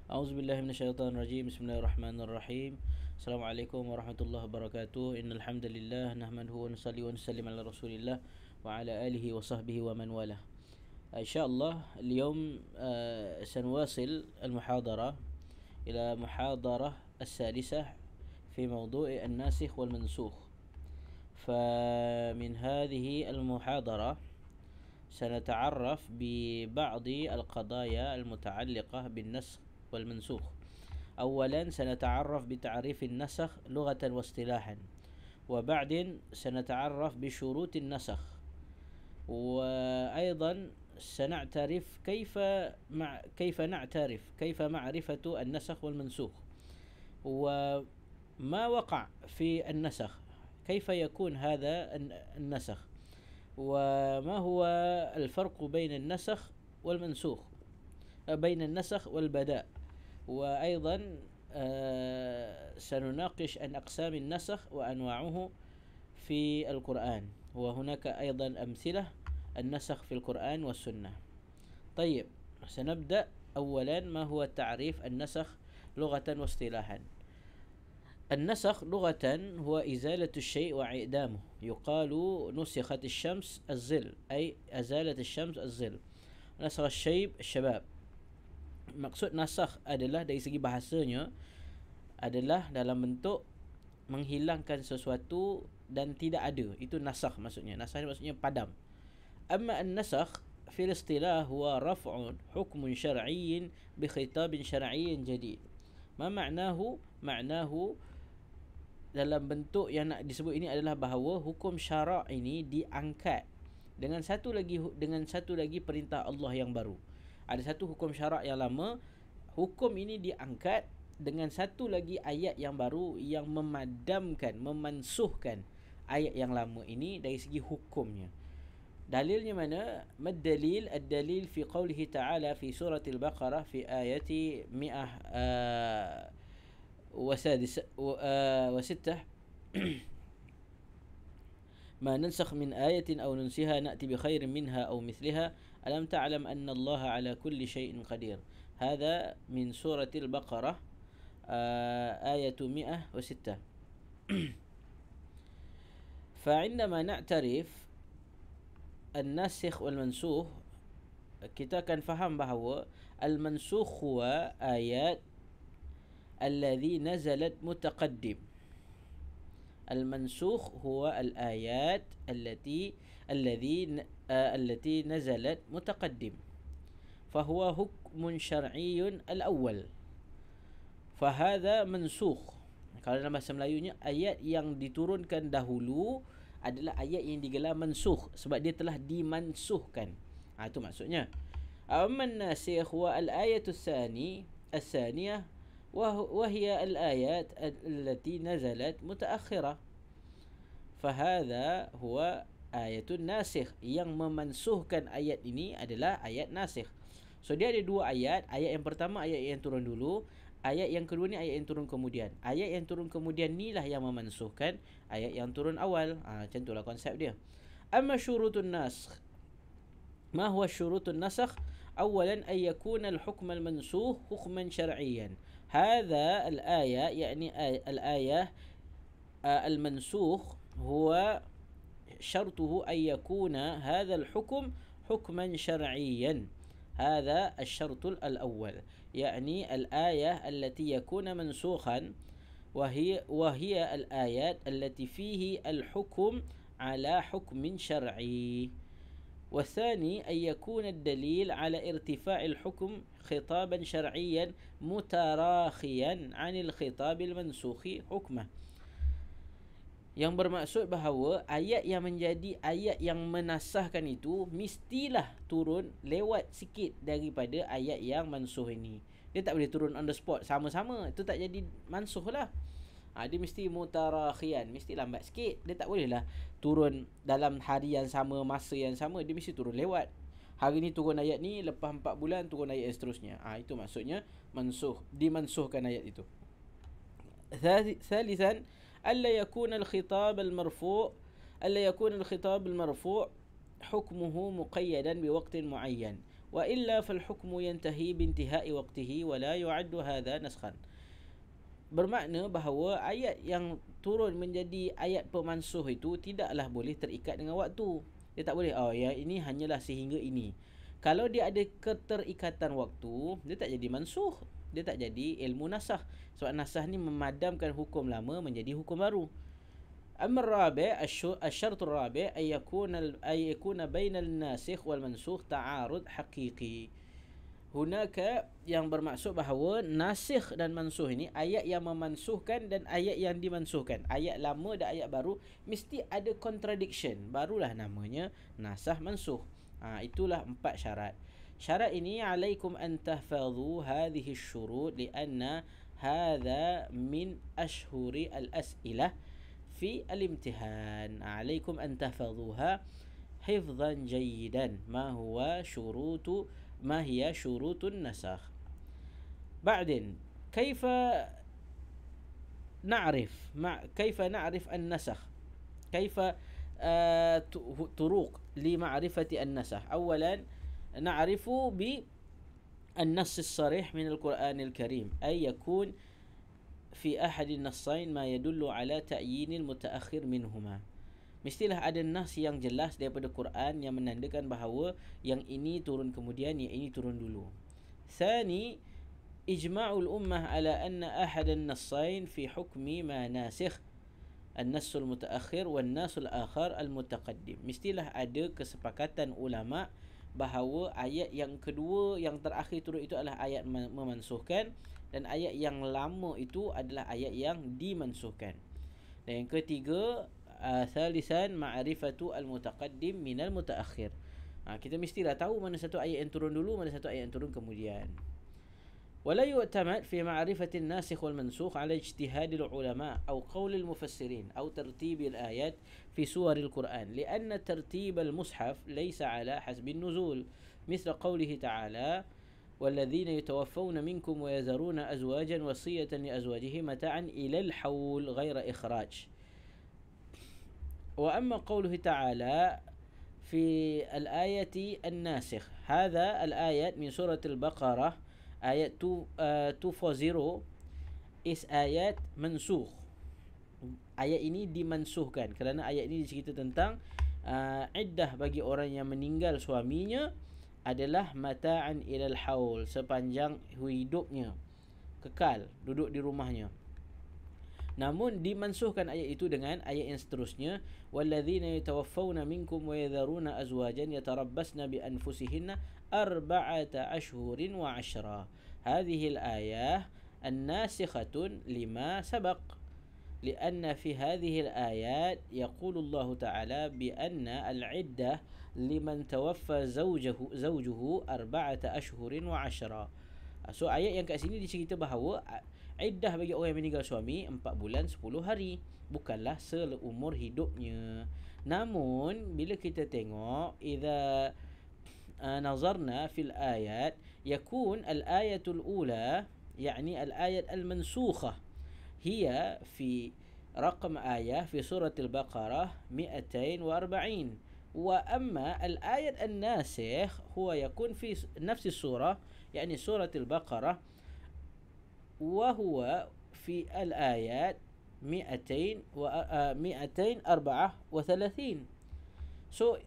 A'udzubillahi minasyaitonirrajim. Bismillahirrahmanirrahim. Assalamualaikum warahmatullahi wabarakatuh. Innal hamdalillah nahmaduhu wa nusalli wa nusallim ala Rasulillah wa ala alihi wa sahbihi wa man walah. إن شاء الله اليوم سنواصل المحاضرة إلى محاضرة الثالثة في موضوع الناسخ والمنسوخ. فمن هذه المحاضرة سنتعرف ببعض القضايا المتعلقة بالنسخ والمنسوخ. أولا سنتعرف بتعريف النسخ لغة واصطلاحا، وبعدين سنتعرف بشروط النسخ، وأيضا سنعترف كيف معرفة النسخ والمنسوخ، وما وقع في النسخ، كيف يكون هذا النسخ، وما هو الفرق بين النسخ والمنسوخ، بين النسخ والبداء، وأيضا سنناقش عن أقسام النسخ وأنواعه في القرآن، وهناك أيضا أمثلة النسخ في القرآن والسنة. طيب، سنبدأ أولا. ما هو تعريف النسخ لغة واصطلاحا؟ النسخ لغة هو إزالة الشيء وإعدامه. يقال نسخت الشمس الظل، أي أزالت الشمس الظل. نسخ الشيب الشباب. Maksud nasakh adalah dari segi bahasanya adalah dalam bentuk menghilangkan sesuatu dan tidak ada. Itu nasakh maksudnya. Nasakh maksudnya padam. Amma an-nasakh fil istilah huwa raf'un hukmun syar'iyyin bi khitabin syar'iyyin jadid. Ma ma'nahu? Ma'nahu dalam bentuk yang nak disebut ini adalah bahawa hukum syarak ini diangkat dengan satu lagi perintah Allah yang baru. Ada satu hukum syarak yang lama, hukum ini diangkat dengan satu lagi ayat yang baru yang memadamkan, memansuhkan ayat yang lama ini dari segi hukumnya. Dalilnya mana? Mad-dalil, ad-dalil fi qawlihi ta'ala fi surah Al-Baqarah fi ayati 106 ما ننسخ من آية أو ننسها نأتي بخير منها أو مثلها ألم تعلم أن الله على كل شيء قدير. هذا من سورة البقرة آية 106. فعندما نعترف الناسخ والمنسوخ kita akan faham bahawa al-mansukh huwa ayat alladhi nazalat mutaqaddim. المنسوخ هو الآيات التي نزلت متقدم، فهو حكم شرعي الأول، فهذا منسوخ. Kalau dalam bahasa Melayunya, ayat yang diturunkan dahulu adalah ayat yang digelar mansukh sebab dia telah dimansuhkan. Itu maksudnya. Amma an-nasikh wa al-ayatu الثانية وهي الآيات التي نزلت متأخرة، فهذا هو آية الناسخ. Yang memansuhkan ayat ini adalah ayat nasikh. So dia ada dua ayat. Ayat yang pertama ayat yang turun dulu, ayat yang kedua ni ayat yang turun kemudian. Ayat yang turun kemudian ni lah yang memansuhkan ayat yang turun awal. Macam itulah konsep dia. Amma syurutun nasikh. ما هو شروط النسخ؟ أولا أن يكون الحكم المنسوخ حكما شرعيا. هذا الآية يعني الآية المنسوخ هو شرطه أن يكون هذا الحكم حكما شرعيا. هذا الشرط الأول، يعني الآية التي يكون منسوخا وهي الآيات التي فيه الحكم على حكم شرعي. والثاني أن يكون الدليل على ارتفاع الحكم خطابا شرعيا متراخيا عن الخطاب المنسوخ حكمه. Yang bermaksud bahawa ayat yang menjadi ayat yang menasahkan itu mestilah turun lewat sikit daripada ayat yang mansuh ini. Dia tak boleh turun on the spot sama-sama, itu tak jadi mansuh lah. Dia mesti mutarakhian, mesti lambat sikit. Dia tak boleh lah turun dalam hari yang sama, masa yang sama. Dia mesti turun lewat. Hari ni turun ayat ni, lepas 4 bulan turun ayat yang seterusnya. Itu maksudnya mansuh, dimansuhkan ayat itu. ثالثا ألا يكون الخطاب المرفوع حكمه مقيدا بوقت معين وإلا فالحكم ينتهي بانتهاء وقته ولا يعد هذا نسخا. Bermakna bahawa ayat yang turun menjadi ayat pemansuh itu tidaklah boleh terikat dengan waktu. Dia tak boleh, ya ini hanyalah sehingga ini. Kalau dia ada keterikatan waktu, dia tak jadi mansuh. Dia tak jadi ilmu nasah. Sebab nasah ni memadamkan hukum lama menjadi hukum baru. Amma ar-rabi' asy-syart ar-rabi' ay yakuna bainal nasikh wal mansukh ta'arud haqiqi. Hunaka yang bermaksud bahawa nasikh dan mansuh ini ayat yang memansuhkan dan ayat yang dimansuhkan. Ayat lama dan ayat baru mesti ada contradiction. Barulah namanya nasah mansuh. Itulah 4 syarat. Syarat ini alaikum an tahfadhu hadhihi asy-syurut lianna hadha min ashhuri al-as'ilah fi al-imtihan. Alaikum an tahfadhuha hifdhan jayyidan. ما هي شروط النسخ. بعدين كيف نعرف النسخ؟ كيف طرق لمعرفة النسخ؟ أولا نعرف بالنص الصريح من القرآن الكريم، أي يكون في أحد النصين ما يدل على تأيين المتأخر منهما. Mestilah ada nas yang jelas daripada Quran yang menandakan bahawa yang ini turun kemudian, yang ini turun dulu. Thani, ijma'ul ummah ala anna ahad an-nassain fi hukmi ma nasikh an-nass al-mutaakhir wan nas al-akhar al-mutaqaddim. Mestilah ada kesepakatan ulama bahawa ayat yang kedua yang terakhir turun itu adalah ayat memansuhkan dan ayat yang lama itu adalah ayat yang dimansuhkan. Dan yang ketiga, thalithan ma'rifatu al-mutaqaddim min al-mutaakhir. Kita mestilah tahu mana satu ayat yang turun dulu, mana satu ayat yang turun kemudian. ولا يعتمد في معرفة الناسخ والمنسوخ على اجتهاد العلماء أو قول المفسرين أو ترتيب الآيات في سور القرآن، لأن ترتيب المصحف ليس على حسب النزول، مثل قوله تعالى والذين يتوفون منكم ويذرون أزواجا وصية لأزواجهم متاعا إلى الحول غير إخراج. وأما قوله تعالى في الآية الناسخ، هذا الآية من سورة البقرة آية 240 is ayat mansukh. Ayat ini dimansuhkan kerana ayat ini cerita tentang iddah bagi orang yang meninggal suaminya adalah mata'an ilal haul, sepanjang hidupnya kekal duduk di rumahnya. Namun dimansuhkan ayat itu dengan ayat yang seterusnya, walladzina yatawaffawna minkum wa yadharuna azwajan yatarabbasna bi anfusihinna arba'ata ashhurin wa 'ashra. Hadhihi al-ayah an-nasikhatun lima sabaq. لأن في هذه الآيات يقول الله تعالى بأن العدة لمن توفى زوجه 4 أشهر و10. So ayat yang kat sini dicerita bahawa iddah bagi orang yang meninggal suami 4 bulan 10 hari, bukanlah seumur hidupnya. Namun bila kita tengok idza nazarna fil ayat yakun al-ayatul ula يعني الآية المنسوخة هي في رقم آية في سورة البقرة 240. وأما الآية الناسخ هو يكون في نفس السورة يعني سورة البقرة وهو في الآيات 234. So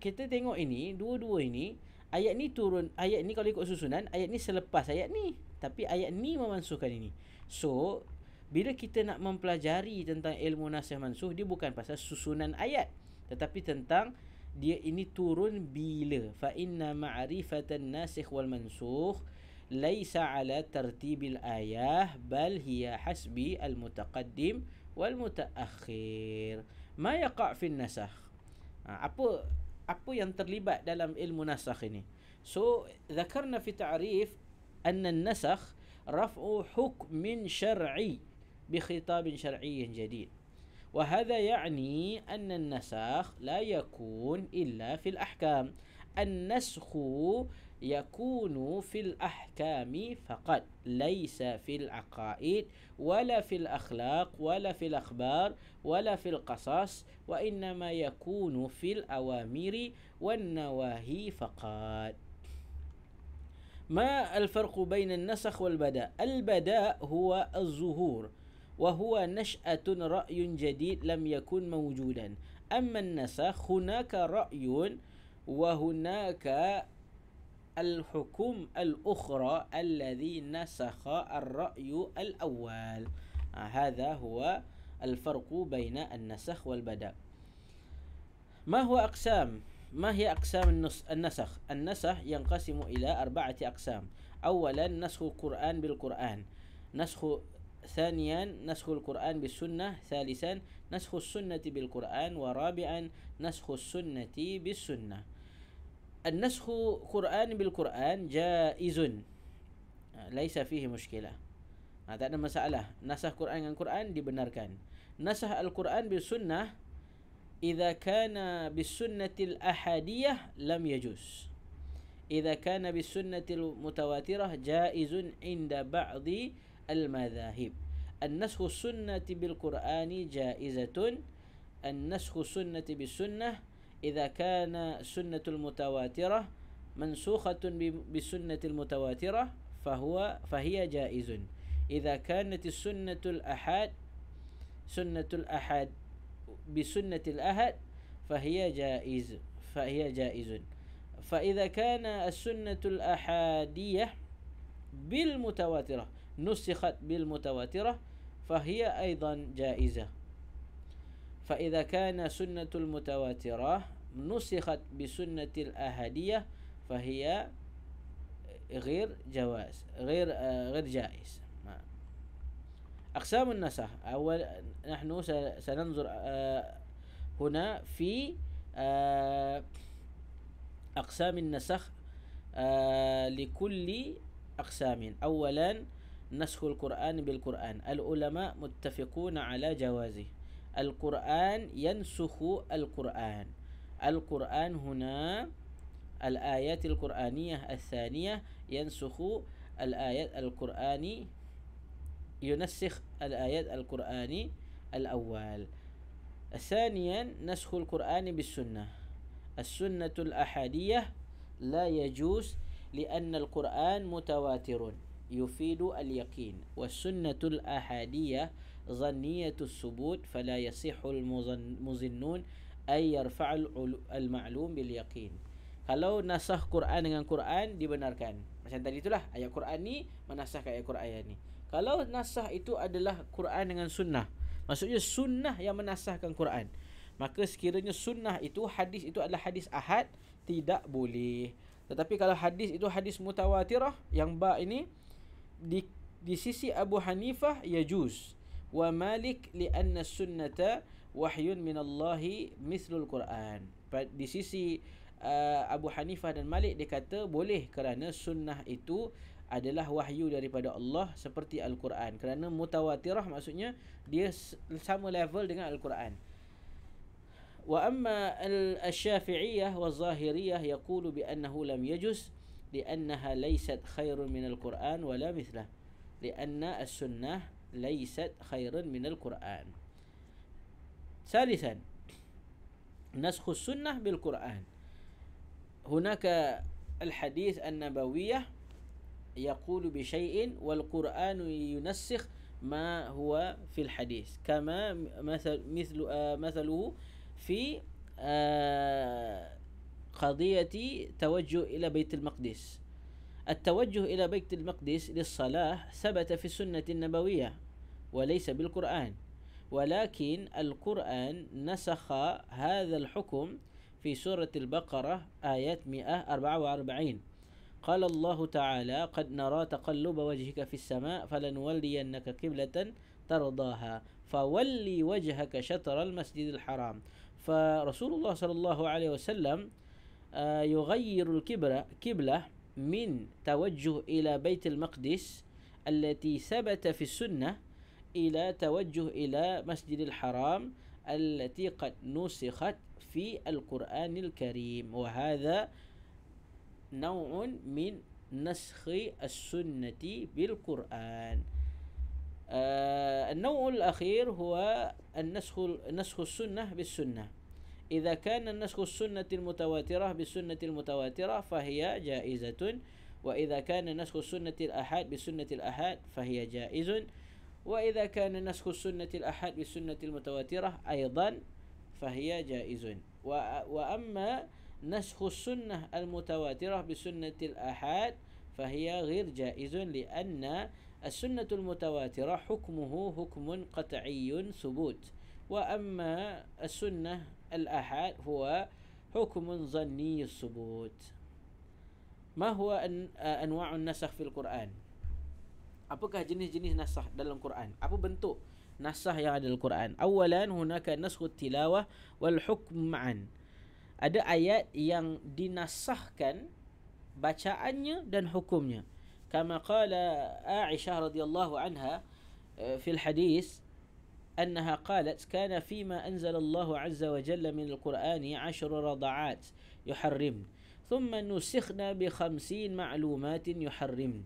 kita tengok ini, dua-dua ini, ayat ni turun, ayat ni kalau ikut susunan, ayat ni selepas ayat ni, tapi ayat ni memansuhkan ini. So bila kita nak mempelajari tentang ilmu nasikh mansuh, dia bukan pasal susunan ayat, tetapi tentang dia ini turun bila. Fa inna ma'rifatan nasikh wal mansukh laisa ala tartibil ayah bal hiya hasbi al mutaqaddim wal mutaakhir. Ma yaqa' fi nasakh. Apa yang terlibat dalam ilmu nasakh ini? So dzakarna fi ta'rif anna an-nasakh raf'u hukmin syar'i بخطاب شرعي جديد، وهذا يعني أن النسخ لا يكون إلا في الأحكام. النسخ يكون في الأحكام فقط، ليس في العقائد ولا في الأخلاق ولا في الأخبار ولا في القصص، وإنما يكون في الأوامر والنواهي فقط. ما الفرق بين النسخ والبداء؟ البداء هو الظهور، وهو نشأة رأي جديد لم يكن موجودا. أما النسخ هناك رأي وهناك الحكم الأخرى الذي نسخ الرأي الأول. هذا هو الفرق بين النسخ والبداء. ما هي أقسام النسخ؟ النسخ ينقسم إلى 4 أقسام. أولا نسخ القرآن بالقرآن، ثانيا نسخ القرآن بالسنة، ثالثا نسخ السنة بالقرآن، ورابعا نسخ السنة بالسنة. النسخ القرآن بالقرآن جائز، ليس فيه مشكلة، tak ada masalah. Nasah Quran dengan Quran dibenarkan. Nasah Al-Quran بالسنة إذا كان بالسنة الأحادية لم يجوز. إذا كان بالسنة المتواترة جائز عند بعض المذاهب. النسخ السنة بالقرآن جائزة. النسخ السنة بالسنة إذا كان سنة المتواترة منسوخة بالسنة المتواترة فهي جائز. إذا كانت السنة الأحاد بسنة الأحد فهي جائز. فإذا كان السنة الأحادية بالمتواترة نسخت بالمتواترة فهي أيضا جائزة. فإذا كان سنة المتواترة نسخت بسنة الأحادية فهي غير جائز. أقسام النسخ. نحن سننظر هنا في أقسام النسخ لكل أقسام. أولا نسخ القرآن بالقرآن. العلماء متفقون على جوازه. القرآن ينسخ القرآن. القرآن هنا الآيات القرآنية الثانية ينسخ الآيات القرآنية، ينسخ الآيات القرآني الأول. ثانيا نسخ القرآن بالسنة. السنة الأحادية لا يجوز لأن القرآن متواتر يفيد اليقين، والسنة الأحادية ظنية الثبوت فلا يصح المظنون أن يرفع المعلوم باليقين. Kalau nasah Quran dengan Quran dibenarkan, macam tadi itulah ayat Quran ni menasahkan ayat Quran ni. Kalau nasah itu adalah Quran dengan sunnah, maksudnya sunnah yang menasahkan Quran, maka sekiranya sunnah itu, hadis itu adalah hadis ahad, tidak boleh. Tetapi kalau hadis itu hadis mutawatirah, yang ba ini di sisi Abu Hanifah yajuz, wa Malik li'anna sunnata wahyun minallahi mithlul Quran. Di sisi Abu Hanifah dan Malik dia kata boleh kerana sunnah itu adalah wahyu daripada Allah seperti Al-Quran. Kerana mutawatirah maksudnya dia sama level dengan Al-Quran. Wa amma al-Syafi'iyah wa Zahiriyah yaqulu bi annahu lam yajuz li'annaha laysat khairun min Al-Quran wa la mithlah. Li'anna as-sunnah laysat khairun min Al-Quran. ثالثا نسخ السنة بالقرآن. هناك الحديث النبوية يقول بشيء والقرآن ينسخ ما هو في الحديث، كما مثله في قضية توجه إلى بيت المقدس. التوجه إلى بيت المقدس للصلاة ثبت في السنة النبوية وليس بالقرآن، ولكن القرآن نسخ هذا الحكم في سورة البقرة آيات 144. قال الله تعالى قد نرى تقلب وجهك في السماء فلنولينك قبلة ترضاها فولي وجهك شطر المسجد الحرام. فرسول الله صلى الله عليه وسلم يغير القبلة من توجه إلى بيت المقدس التي ثبت في السنة إلى توجه إلى مسجد الحرام التي قد نسخت في القرآن الكريم. وهذا نوع من نسخ السنة بالقرآن. النوع الأخير هو نسخ السنة بالسنة. إذا كان نسخ السنة المتواترة بالسنة المتواترة فهي جائزة، وإذا كان نسخ السنة الآحاد بسنة الآحاد فهي جائز وإذا كان نسخ السنة الآحاد بالسنة المتواترة أيضا فهي جائز وأما نسخ السنة المتواترة بسنة الآحاد فهي غير جائز لأن السنة المتواترة حكمه حكم قطعي ثبوت وأما السنة الآحاد هو حكم ظني الثبوت. ما هو أنواع النسخ في القرآن؟ Apakah jenis-jenis nasakh dalam Quran? Apa bentuk nasakh yang ada dalam Quran? Awalan hunaka naskhu tilawah wal hukm ma'an. Ada ayat yang dinasahkan bacaannya dan hukumnya. Kama qala Aisyah radhiyallahu anha fi al-hadis أنها قالت كان فيما أنزل الله عز وجل من القرآن 10 رضعات يحرمن ثم نسخنا ب50 معلومات يحرمن.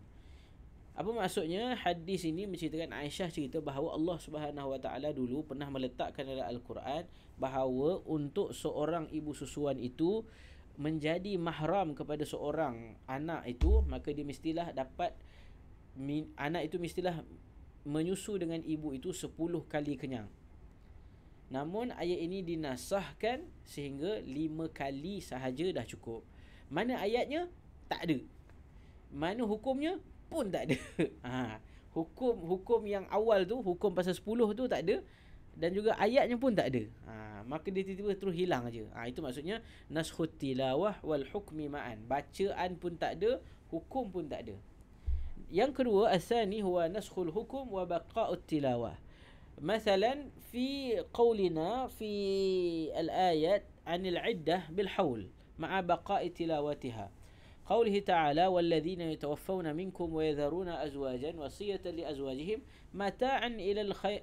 Apa maksudnya? Hadis ini menceritakan Aisyah cerita bahawa Allah Subhanahu Wa Taala dulu pernah meletakkan dalam Al-Quran bahawa untuk seorang ibu susuan itu menjadi mahram kepada seorang anak itu, maka dia mestilah dapat anak itu mestilah menyusu dengan ibu itu 10 kali kenyang. Namun ayat ini dinasahkan sehingga 5 kali sahaja dah cukup. Mana ayatnya? Tak ada. Mana hukumnya? Pun tak ada. Hukum yang awal tu, hukum pasal 10 tu tak ada, dan juga ayatnya pun tak ada. Maka dia tiba-tiba terus hilang aja. Itu maksudnya naskhut tilawah wal hukmi ma'an. Bacaan pun tak ada, hukum pun tak ada. Yang kedua, asani huwa naskhul hukum wa baqa'ut tilawah. مثلا في قولنا في الآيات عن العدة بالحول مع بقاء تلاوتها. قوله تعالى والذين يتوفون منكم ويذرون أزواجا وصية لأزواجهم متاعا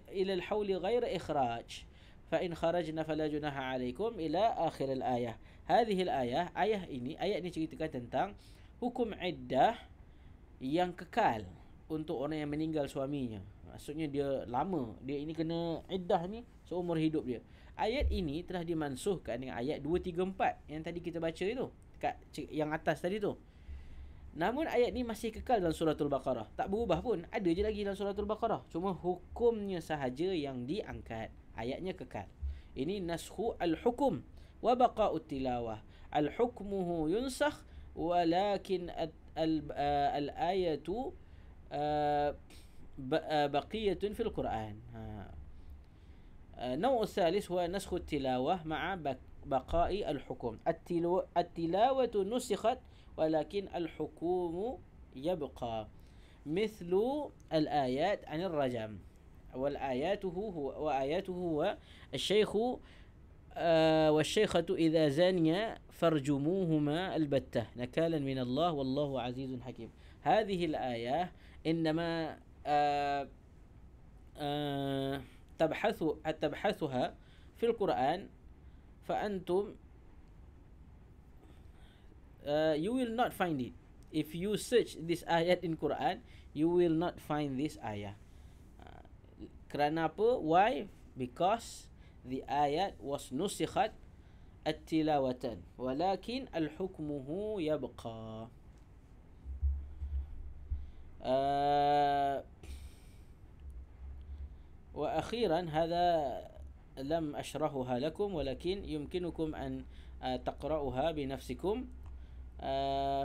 إلى الحول غير إخراج فإن خرجنا فلا جناح عليكم إلى آخر الآية. هذه الآية ayat ini ceritakan tentang hukum iddah yang kekal untuk orang yang meninggal suaminya. Maksudnya dia lama, dia ini kena iddah ni seumur hidup dia. Ayat ini telah dimansuhkan dengan ayat 2, 3, 4 yang tadi kita baca itu, kat yang atas tadi tu. Namun ayat ni masih kekal dalam suratul Baqarah. Tak berubah pun, ada je lagi dalam suratul Baqarah. Cuma hukumnya sahaja yang diangkat. Ayatnya kekal. Ini naskhu al-hukum wa baqa'ut tilawah. Al-hukmuhu yunsakh walakin al-ayatu baqiyatun fil Quran. النوع الثالث هو نسخ التلاوة مع بقاء الحكم. التلاوة نسخت ولكن الحكم يبقى مثل الآيات عن الرجم وآياته هو الشيخ والشيخة إذا زانيا فارجموهما البتة نكالا من الله والله عزيز حكيم. هذه الآية إنما تبحثها في القرآن فأنتم you will not find it. If you search this ayat in Quran, you will not find this ayah. Kerana apa? Why? Because the ayat was nusikhat at-tilawatan walakin al-hukmuhu yabqa. وأخيرا هذا لم أشرحها لكم ولكن يمكنكم أن تقرأها بنفسكم.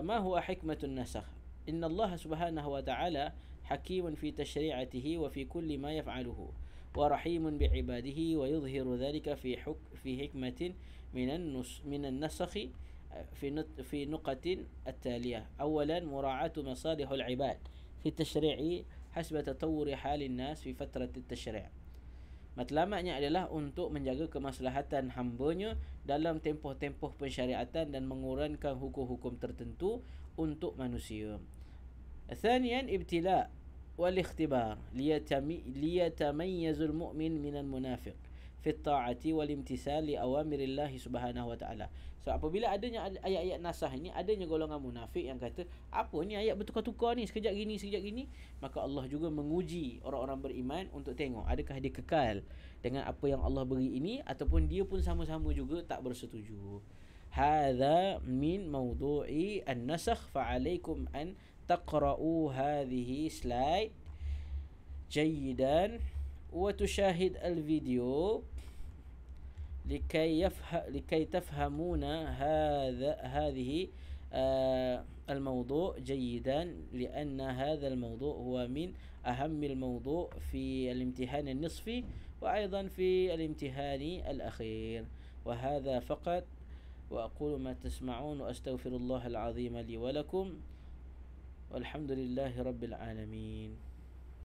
ما هو حكمة النسخ؟ إن الله سبحانه وتعالى حكيم في تشريعته وفي كل ما يفعله ورحيم بعباده ويظهر ذلك في حكمة من النسخ في نقط التالية. أولا مراعاة مصالح العباد في التشريع حسب تطور حال الناس في فترة التشريع. Matlamatnya adalah untuk menjaga kemaslahatan hambanya dalam tempoh-tempoh pensyariatan dan mengurangkan hukum-hukum tertentu untuk manusia. ثانيا ابتلاء والاختبار ليتميز المؤمن من المنافق في الطاعة والامتثال لأوامر الله سبحانه وتعالى. So apabila adanya ayat-ayat nasah ini, adanya golongan munafik yang kata apa ni ayat bertukar-tukar ni, sekejap gini, maka Allah juga menguji orang-orang beriman untuk tengok adakah dia kekal dengan apa yang Allah beri ini ataupun dia pun sama-sama juga tak bersetuju. هذا من موضوع النسخ فعليكم أن تقرأوا هذه سلايد جيدا وتشاهد الفيديو لكي تفهمون هذه الموضوع جيدا، لأن هذا الموضوع هو من أهم الموضوع في الامتحان النصفي وأيضا في الامتحان الأخير. وهذا فقط، وأقول ما تسمعون وأستغفر الله العظيم لي ولكم، والحمد لله رب العالمين.